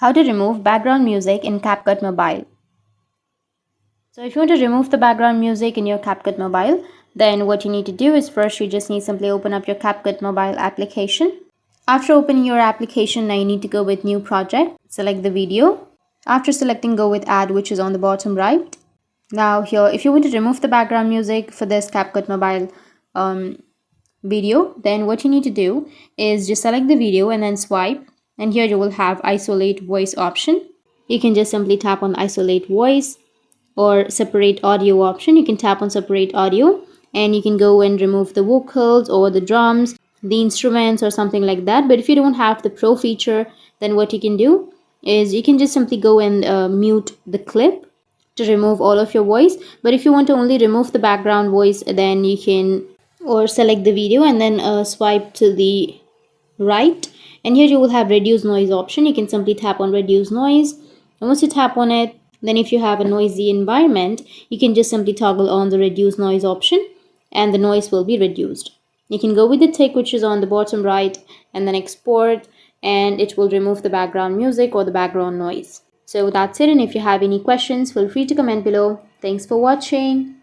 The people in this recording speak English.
How to remove background music in CapCut Mobile. So if you want to remove the background music in your CapCut Mobile, then what you need to do is first you just need simply open up your CapCut Mobile application. After opening your application, now you need to go with new project, select the video. After selecting, go with add, which is on the bottom right. Now here, if you want to remove the background music for this CapCut Mobile video, then what you need to do is just select the video and then swipe, and here you will have isolate voice option. You can just simply tap on isolate voice, or separate audio option. You can tap on separate audio and you can go and remove the vocals or the drums, the instruments or something like that. But if you don't have the pro feature, then what you can do is you can just simply go and mute the clip to remove all of your voice. But if you want to only remove the background voice, then you can or select the video and then swipe to the right, and here you will have reduce noise option. You can simply tap on reduce noise, and once you tap on it, then if you have a noisy environment, you can just simply toggle on the reduce noise option and the noise will be reduced. You can go with the tick, which is on the bottom right, and then export, and it will remove the background music or the background noise. So that's it, and if you have any questions, feel free to comment below. Thanks for watching.